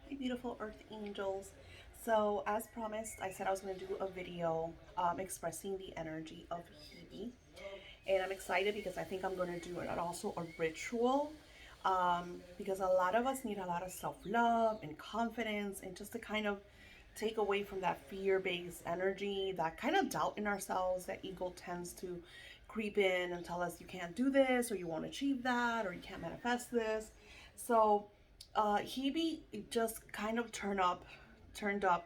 Hi, beautiful earth angels. So, as promised, I said I was going to do a video expressing the energy of Hebe. And I'm excited because I think I'm going to do it also a ritual because a lot of us need a lot of self love and confidence and just to kind of take away from that fear based energy, that kind of doubt in ourselves that ego tends to creep in and tell us you can't do this or you won't achieve that or you can't manifest this. So Hebe just kind of turned up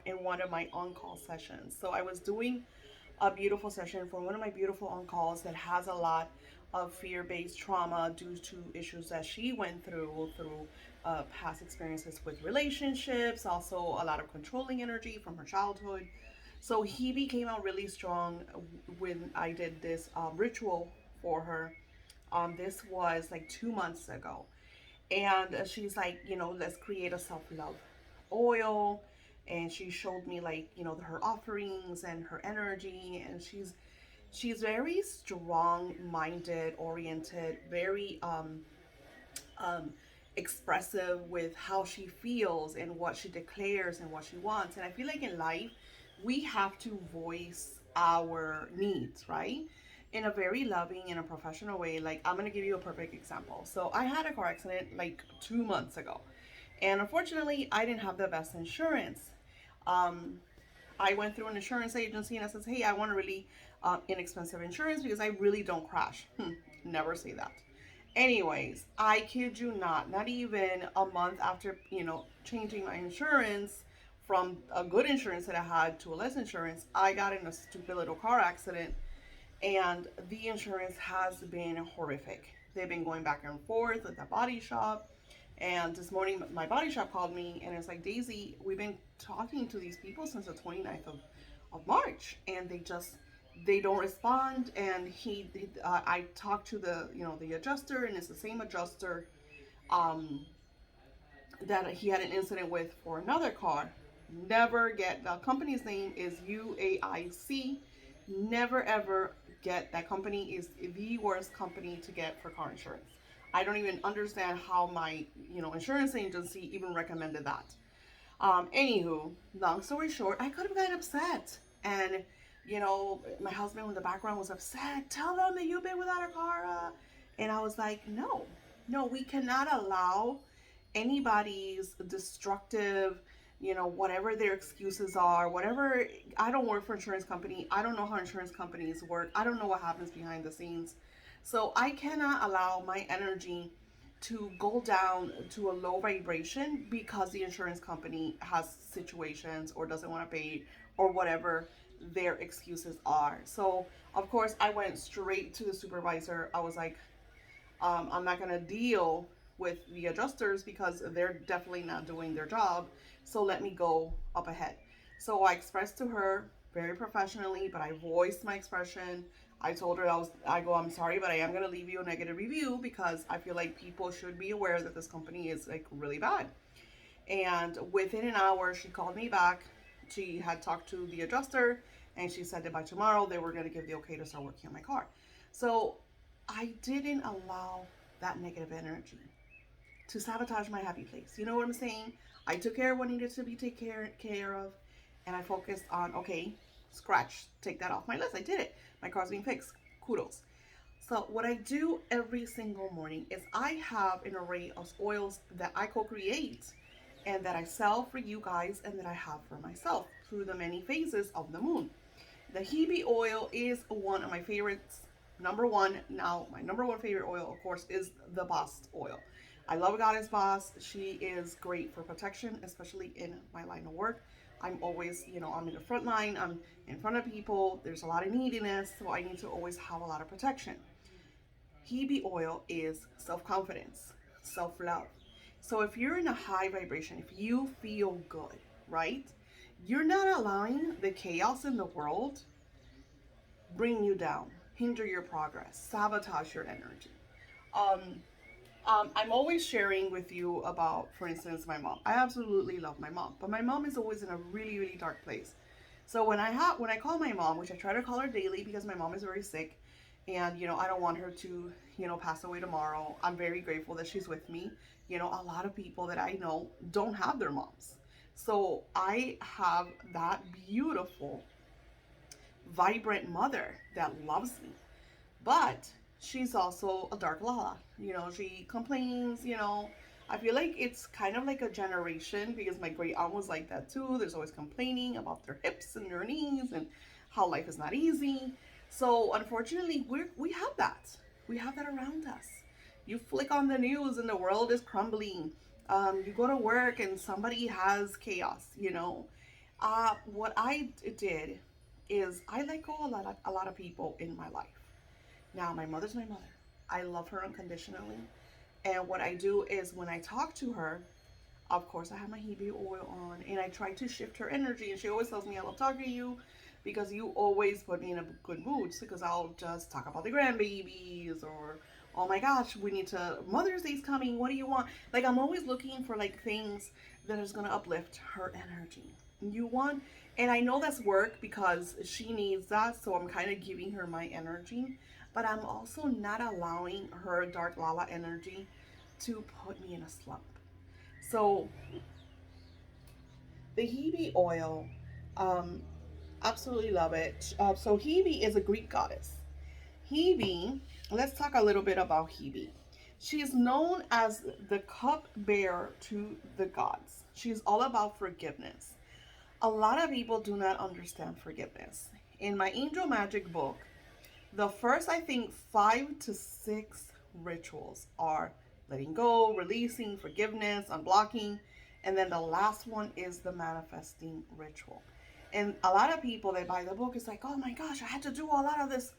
in one of my on-call sessions. So I was doing a beautiful session for one of my beautiful on-calls that has a lot of fear-based trauma due to issues that she went through past experiences with relationships, also a lot of controlling energy from her childhood. So Hebe came out really strong when I did this ritual for her. This was like 2 months ago, and she's like, let's create a self-love oil. And she showed me, like, her offerings and her energy, and she's very strong minded, oriented, very um expressive with how she feels and what she declares and what she wants. And I feel like in life we have to voice our needs, right, in a very loving and a professional way. Like, I'm going to give you a perfect example. So I had a car accident like 2 months ago, and unfortunately I didn't have the best insurance. um I went through an insurance agency and I says, hey, I want a really inexpensive insurance because I really don't crash. Never say that. Anyways, I kid you not, not even a month after, changing my insurance from a good insurance that I had to a less insurance, I got in a stupid little car accident, and the insurance has been horrific. They've been going back and forth with the body shop. And this morning, my body shop called me and it's like, Daisy, we've been talking to these people since the 29th of March, and they don't respond. And I talked to the adjuster, and it's the same adjuster um, that he had an incident with for another car. Never get the company's name is UAIC. Never ever get that company. Is the worst company to get for car insurance. I don't even understand how my insurance agency even recommended that. Anywho, long story short, I could have gotten upset, and my husband in the background was upset. Tell them that you've been without a car, and I was like, no, no, we cannot allow anybody's destructive, whatever their excuses are, whatever. I don't work for insurance company. I don't know how insurance companies work. I don't know what happens behind the scenes. So I cannot allow my energy to go down to a low vibration because the insurance company has situations or doesn't want to pay or whatever their excuses are. So, of course, I went straight to the supervisor. I was like, I'm not going to deal with the adjusters because they're definitely not doing their job. So let me go up ahead. So I expressed to her very professionally, but I voiced my expression. I told her I'm sorry, but I am going to leave you a negative review because I feel like people should be aware that this company is like really bad. And within an hour, she called me back. She had talked to the adjuster, and she said that by tomorrow they were going to give the okay to start working on my car. So I didn't allow that negative energy to sabotage my happy place. You know what I'm saying? I took care of what needed to be taken care of, and I focused on, okay, scratch, take that off my list. I did it. My car's being fixed. Kudos. So what I do every single morning is I have an array of oils that I co-create and that I sell for you guys and that I have for myself through the many phases of the moon. The Hebe oil is one of my favorites. Number one, now my number one favorite oil, of course, is the Boss oil. I love Goddess Boss. She is great for protection, especially in my line of work. I'm always, I'm in the front line, I'm in front of people. There's a lot of neediness, so I need to always have a lot of protection. Hebe oil is self confidence, self love. So if you're in a high vibration, if you feel good, right? You're not allowing the chaos in the world bring you down, hinder your progress, sabotage your energy. Um, I'm always sharing with you about, for instance, my mom. I absolutely love my mom, but my mom is always in a really, really dark place. So when I call my mom, which I try to call her daily because my mom is very sick, and I don't want her to pass away tomorrow. I'm very grateful that she's with me A lot of people that I know don't have their moms. So I have that beautiful, vibrant mother that loves me. But she's also a dark Lala. She complains, I feel like it's kind of like a generation because my great aunt was like that too. There's always complaining about their hips and their knees and how life is not easy. So unfortunately, we have that. We have that around us. You flick on the news and the world is crumbling. You go to work and somebody has chaos. What I did is I let go a lot of people in my life. Now, my mother's my mother. I love her unconditionally. And what I do is when I talk to her, of course, I have my Hebe oil on and I try to shift her energy. And she always tells me, I love talking to you because you always put me in a good mood. Because I'll just talk about the grandbabies or, oh my gosh, we need to, Mother's Day's coming. What do you want? Like, I'm always looking for like things that is going to uplift her energy. You want, and I know that's work because she needs that. So I'm kind of giving her my energy. But I'm also not allowing her dark Lala energy to put me in a slump. So the Hebe oil, um, absolutely love it. So Hebe is a Greek goddess. Hebe, let's talk a little bit about Hebe. She is known as the cup bearer to the gods. She's all about forgiveness. A lot of people do not understand forgiveness. In my Angel Magic book, the first, I think, 5 to 6 rituals are letting go, releasing, forgiveness, unblocking, and then the last one is the manifesting ritual. And a lot of people that buy the book is like, oh my gosh, I had to do a lot of this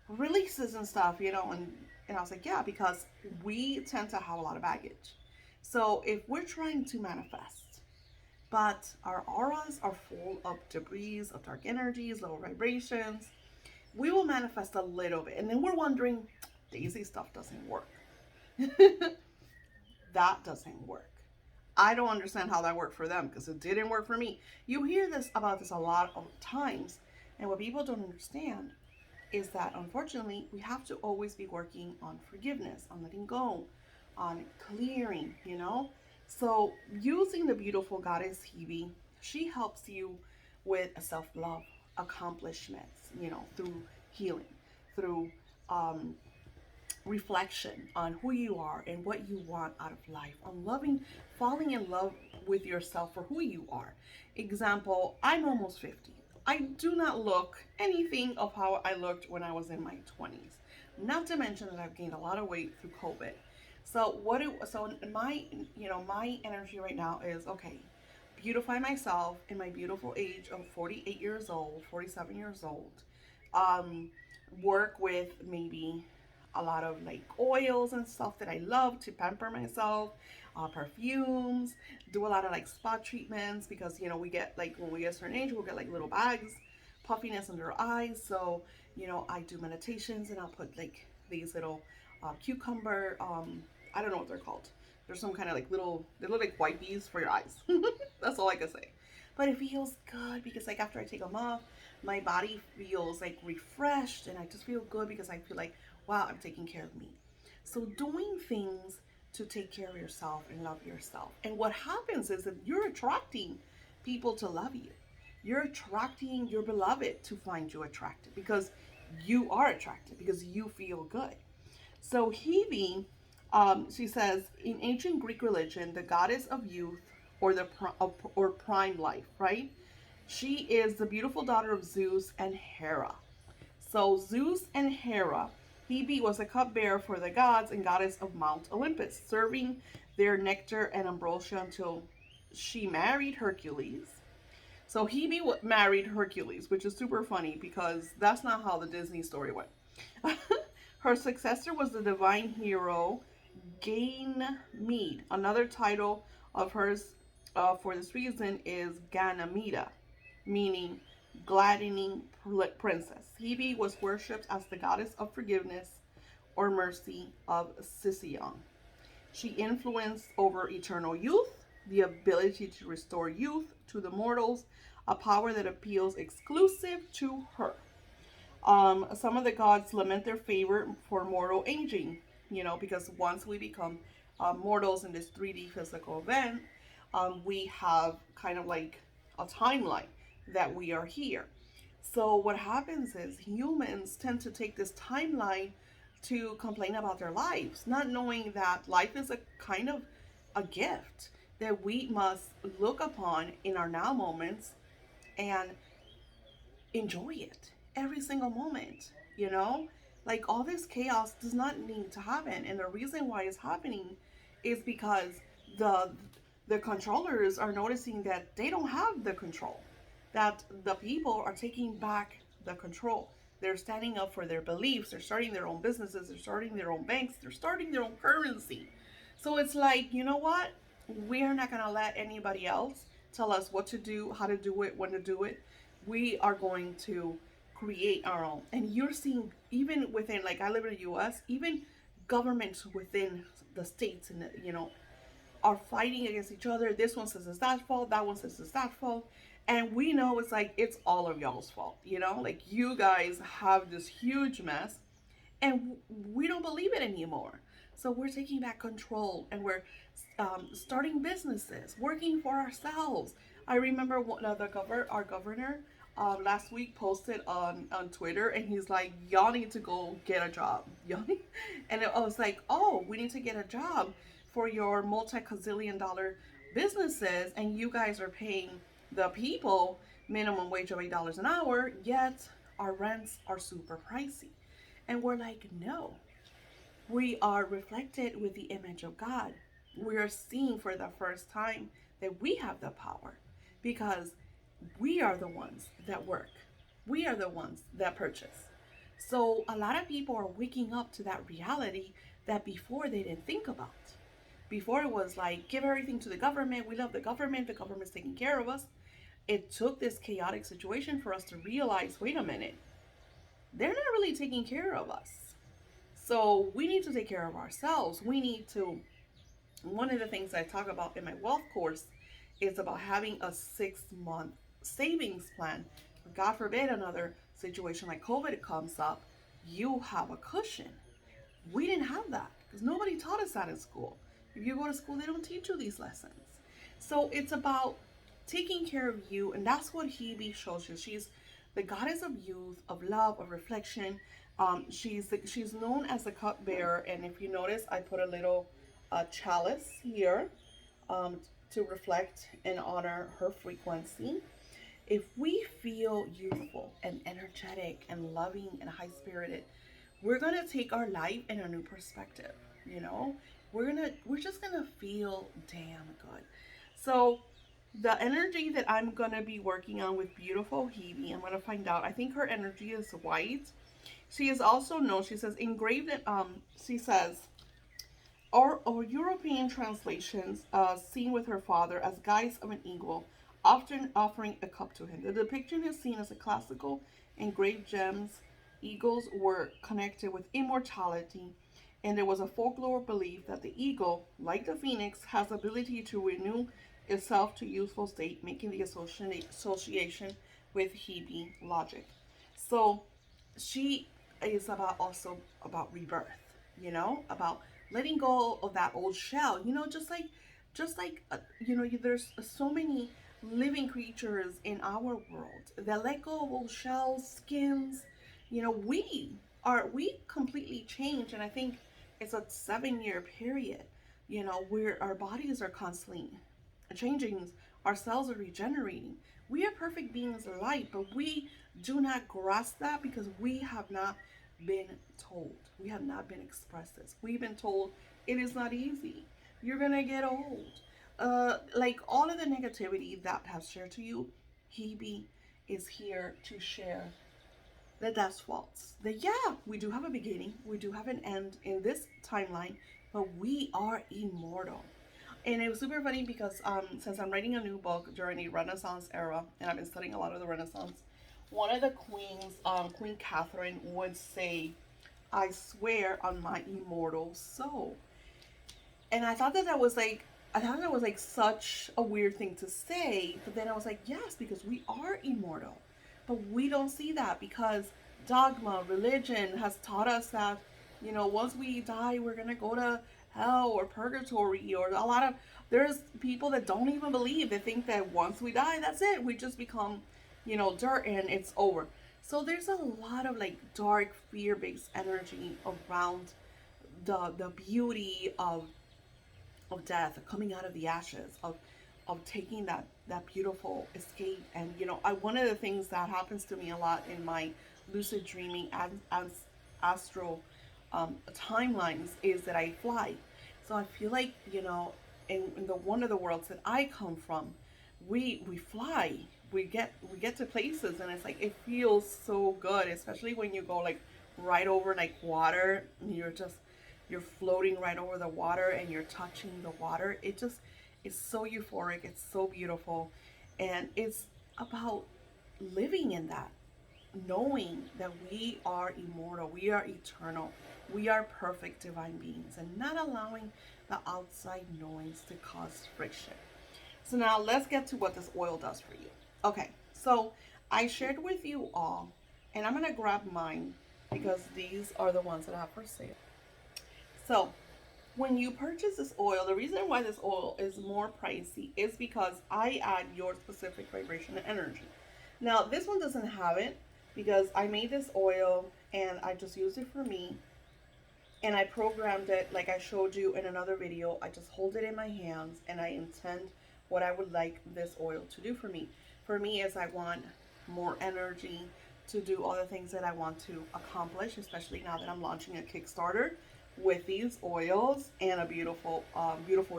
releases and stuff. And I was like, yeah, because we tend to have a lot of baggage. So if we're trying to manifest, but our auras are full of debris, of dark energies, low vibrations, we will manifest a little bit. And then we're wondering, the easy stuff doesn't work. That doesn't work. I don't understand how that worked for them because it didn't work for me. You hear this about this a lot of times. And what people don't understand is that unfortunately, we have to always be working on forgiveness, on letting go, on clearing. So, using the beautiful goddess Hebe, she helps you with self love, accomplishments, through healing, through reflection on who you are and what you want out of life, on falling in love with yourself for who you are. Example, I'm almost 50. I do not look anything of how I looked when I was in my 20s. Not to mention that I've gained a lot of weight through COVID. So my energy right now is okay. Beautify myself in my beautiful age of 48 years old, 47 years old. Um, Work with maybe a lot of like oils and stuff that I love to pamper myself, perfumes, do a lot of like spa treatments because we get like when we get a certain age, we'll get like little bags, puffiness under our eyes. So I do meditations and I'll put like these little cucumber, I don't know what they're called. There's some kind of like they look like white bees for your eyes. That's all I can say. But it feels good because like after I take them off, my body feels like refreshed and I just feel good because I feel like, wow, I'm taking care of me. So doing things to take care of yourself and love yourself. And what happens is that you're attracting people to love you. You're attracting your beloved to find you attractive because you are attractive because you feel good. So Hebe, she says, in ancient Greek religion, the goddess of youth or or prime life, right? She is the beautiful daughter of Zeus and Hera. So Zeus and Hera, Hebe was a cupbearer for the gods and goddess of Mount Olympus, serving their nectar and ambrosia until she married Hercules. So Hebe married Hercules, which is super funny because that's not how the Disney story went. Her successor was the divine hero Ganymede. Another title of hers for this reason is Ganymede, meaning gladdening princess. Hebe was worshipped as the goddess of forgiveness or mercy of Sicyon. She influenced over eternal youth, the ability to restore youth to the mortals, a power that appeals exclusive to her. Some of the gods lament their favor for mortal aging, because once we become mortals in this 3D physical event, we have kind of like a timeline that we are here. So what happens is humans tend to take this timeline to complain about their lives, not knowing that life is a kind of a gift that we must look upon in our now moments and enjoy it every single moment, you know? Like all this chaos does not need to happen. And the reason why it's happening is because the the controllers are noticing that they don't have the control. That the people are taking back the control. They're standing up for their beliefs. They're starting their own businesses. They're starting their own banks. They're starting their own currency. So it's like, you know what? We're not going to let anybody else tell us what to do, how to do it, when to do it. We are going to create our own. And you're seeing, even within, like I live in the US, even governments within the states and, are fighting against each other. This one says it's that fault, that one says it's that fault. And we know it's like it's all of y'all's fault, Like you guys have this huge mess and we don't believe it anymore. So we're taking back control and we're starting businesses, working for ourselves. I remember our governor last week posted on Twitter, and he's like, "Y'all need to go get a job." And I was like, "Oh, we need to get a job for your multi-gazillion dollar businesses, and you guys are paying the people minimum wage of $8 an hour, yet our rents are super pricey." And we're like, no, we are reflected with the image of God. We are seeing for the first time that we have the power because we are the ones that work. We are the ones that purchase. So a lot of people are waking up to that reality that before they didn't think about. Before it was like, give everything to the government. We love the government's taking care of us. It took this chaotic situation for us to realize, wait a minute, they're not really taking care of us. So we need to take care of ourselves. We need to, one of the things I talk about in my wealth course is about having a 6-month savings plan. God forbid another situation like COVID comes up, you have a cushion. We didn't have that because nobody taught us that in school. If you go to school, they don't teach you these lessons. So it's about taking care of you, and that's what Hebe shows you. She's the goddess of youth, of love, of reflection. She's known as the cupbearer, and if you notice, I put a little chalice here um, to reflect and honor her frequency. If we feel youthful and energetic and loving and high spirited, we're gonna take our life in a new perspective. You know, we're just gonna feel damn good. So the energy that I'm gonna be working on with beautiful Hebe, I'm gonna find out. I think her energy is white. She is also known. She says engraved. She says or European translations seen with her father as guise of an eagle, often offering a cup to him. The depiction is seen as a classical engraved gems. Eagles were connected with immortality, and there was a folklore belief that the eagle, like the phoenix, has the ability to renew itself to youthful state, making the association with Hebe logic. So she is about rebirth, about letting go of that old shell, there's so many living creatures in our world that let go of old shells, skins. We completely change, and I think it's a 7-year period, where our bodies are constantly changing, our cells are regenerating. We are perfect beings of light, but we do not grasp that because we have not been told. We have not been expressed this. We've been told it is not easy. You're gonna get old. Like all of the negativity that has shared to you, Hebe is here to share that that's false. That yeah, we do have a beginning, we do have an end in this timeline, but we are immortal. And it was super funny because since I'm writing a new book during the Renaissance era, and I've been studying a lot of the Renaissance, one of the queens, Queen Catherine, would say, "I swear on my immortal soul." And I thought that was like such a weird thing to say. But then I was like, yes, because we are immortal. But we don't see that because dogma, religion has taught us that, once we die, we're going to go to hell or purgatory, or a lot of, there's people that don't even believe. They think that once we die, that's it. We just become, dirt and it's over. So there's a lot of like dark fear-based energy around the beauty of death, coming out of the ashes, of taking that beautiful escape. And one of the things that happens to me a lot in my lucid dreaming as astral timelines is that I fly. So I feel like in the one of the worlds that I come from, we fly. We get to places, and it's like it feels so good, especially when you go like right over like water. And you're floating right over the water and you're touching the water. It's so euphoric. It's so beautiful, and it's about living in that, knowing that we are immortal, we are eternal, we are perfect divine beings, and not allowing the outside noise to cause friction. So now let's get to what this oil does for you. Okay, so I shared with you all, and I'm gonna grab mine because these are the ones that I have for sale. So when you purchase this oil, the reason why this oil is more pricey is because I add your specific vibration and energy. Now, this one doesn't have it because I made this oil and I just used it for me, and I programmed it like I showed you in another video. I just hold it in my hands and I intend what I would like this oil to do for me. For me is I want more energy to do all the things that I want to accomplish, especially now that I'm launching a Kickstarter with these oils and a beautiful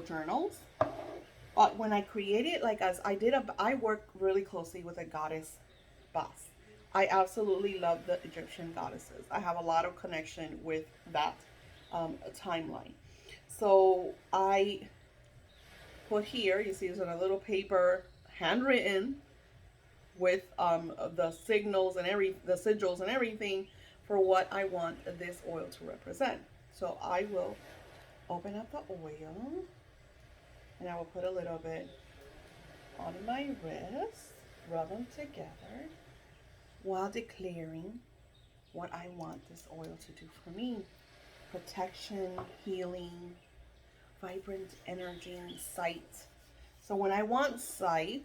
journals. But when I created, like as I work really closely with a goddess boss. I absolutely love the Egyptian goddesses. I have a lot of connection with that timeline. So I put here, you see, it's on a little paper, handwritten with the signals and the sigils and everything for what I want this oil to represent. So I will open up the oil and I will put a little bit on my wrist, rub them together while declaring what I want this oil to do for me. Protection, healing, vibrant energy, and sight. So when I want sight,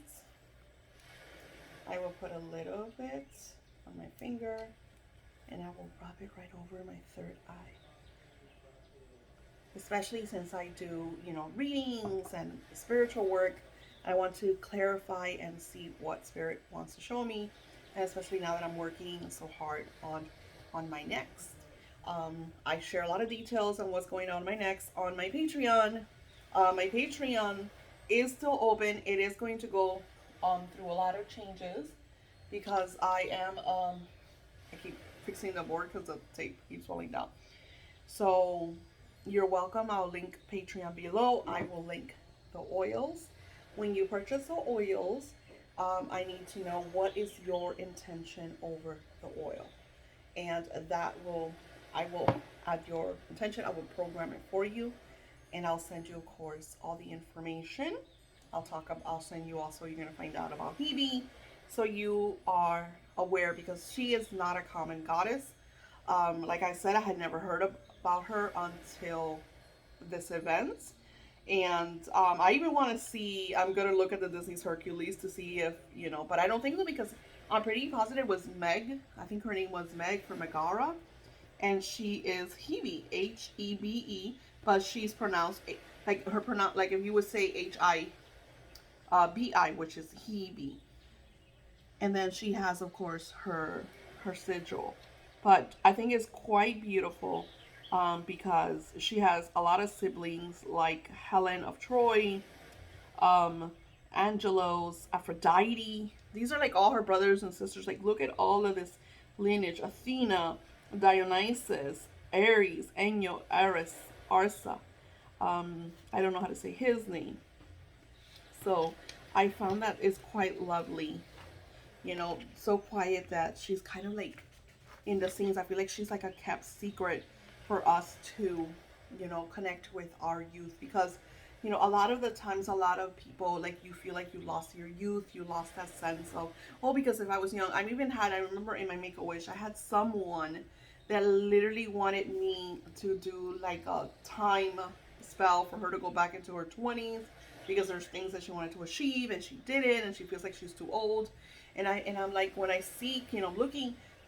I will put a little bit on my finger and I will rub it right over my third eye. Especially since I do, readings and spiritual work, I want to clarify and see what spirit wants to show me, and especially now that I'm working so hard on my next. I share a lot of details on what's going on in my next on my Patreon. My Patreon is still open. It is going to go through a lot of changes because I keep fixing the board because the tape keeps falling down. So you're welcome. I'll link Patreon below. I will link the oils. When you purchase the oils, I need to know what is your intention over the oil, and I will add your intention. I will program it for you, and I'll send you, of course, all the information. I'll send you also. You're gonna find out about Hebe, so you are aware, because she is not a common goddess. Like I said, I had never heard about her until this event. And I even want to see, I'm going to look at the Disney's Hercules to see if, but I don't think so, because I'm pretty positive it was Meg. I think her name was Meg from Megara. And she is Hebe, Hebe, but she's pronounced, like if you would say Hibi, which is Hebe. And then she has, of course, her sigil. But I think it's quite beautiful because she has a lot of siblings like Helen of Troy, Angelos, Aphrodite. These are like all her brothers and sisters. Like, look at all of this lineage. Athena, Dionysus, Ares, Enyo, Ares, Arsa. I don't know how to say his name. So I found that it's quite lovely. So quiet that she's kind of like in the scenes. I feel like she's like a kept secret for us to, connect with our youth, because, a lot of the times, a lot of people, like, you feel like you lost your youth, you lost that sense of, because if I was young, I remember in my Make-A-Wish, I had someone that literally wanted me to do like a time spell for her to go back into her 20s because there's things that she wanted to achieve and she didn't, and she feels like she's too old. I'm like, when I seek,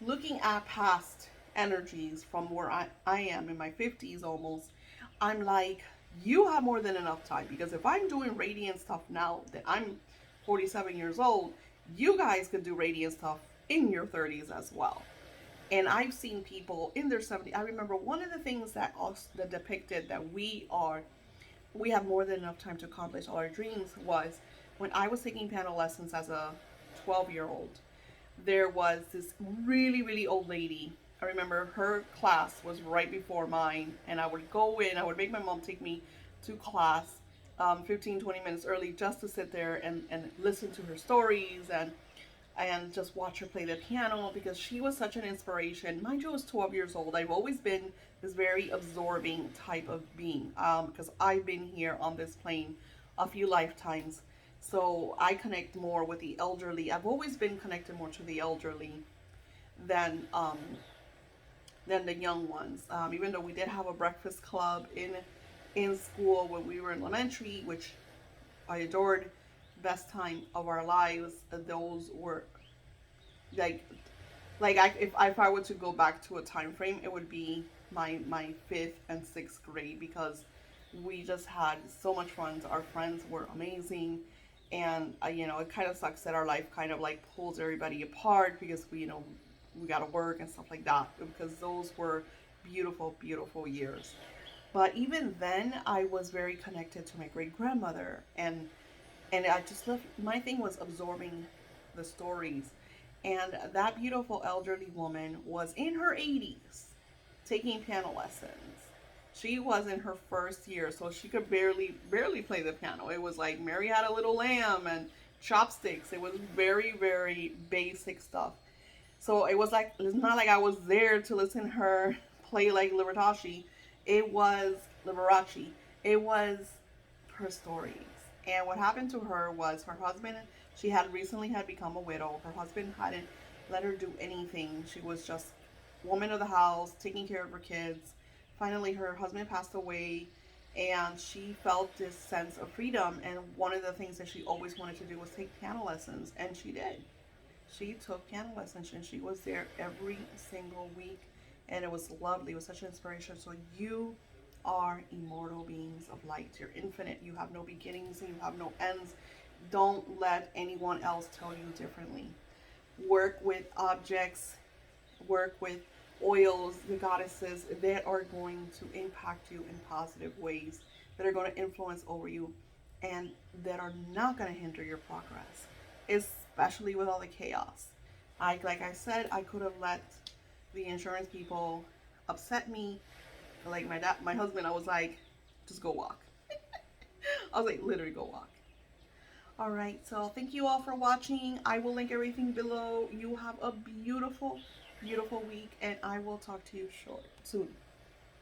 looking at past energies from where I am in my 50s almost, I'm like, you have more than enough time, because if I'm doing radiant stuff now that I'm 47 years old, you guys could do radiant stuff in your 30s as well. And I've seen people in their 70s. I remember one of the things that depicted that we have more than enough time to accomplish all our dreams was when I was taking piano lessons as a 12-year-old. There was this really, really old lady. I remember her class was right before mine, and I would go in, I would make my mom take me to class 15, 20 minutes early just to sit there and listen to her stories and just watch her play the piano, because she was such an inspiration. Mind you, I was 12 years old. I've always been this very absorbing type of being, because I've been here on this plane a few lifetimes. So I connect more with the elderly. I've always been connected more to the elderly than than the young ones. Even though we did have a breakfast club in school when we were in elementary, which I adored. Best time of our lives. Those were like if I were to go back to a time frame, it would be my fifth and sixth grade, because we just had so much fun. Our friends were amazing, and it kind of sucks that our life kind of like pulls everybody apart, because we got to work and stuff like that, because those were beautiful, beautiful years. But even then, I was very connected to my great grandmother, and I just loved. My thing was absorbing the stories, and that beautiful elderly woman was in her 80s taking piano lessons. She was in her first year, so she could barely play the piano. It was like Mary Had a Little Lamb and chopsticks. It was very, very basic stuff. So it was like, it's not like I was there to listen to her play like Liberace. It was Liberace. It was her stories. And what happened to her was her husband, she had recently had become a widow. Her husband hadn't let her do anything. She was just woman of the house, taking care of her kids. Finally, her husband passed away, and she felt this sense of freedom. And one of the things that she always wanted to do was take piano lessons, and she did. She took piano lessons, and she was there every single week, and it was lovely. It was such an inspiration. So you are immortal beings of light. You're infinite. You have no beginnings and you have no ends. Don't let anyone else tell you differently. Work with objects, work with oils, the goddesses that are going to impact you in positive ways, that are going to influence over you, and that are not going to hinder your progress, especially with all the chaos. Like I said, I could have let the insurance people upset me. Like my husband, I was like, just go walk. I was like, literally go walk. All right, so thank you all for watching. I will link everything below. You have a beautiful, beautiful week, and I will talk to you soon.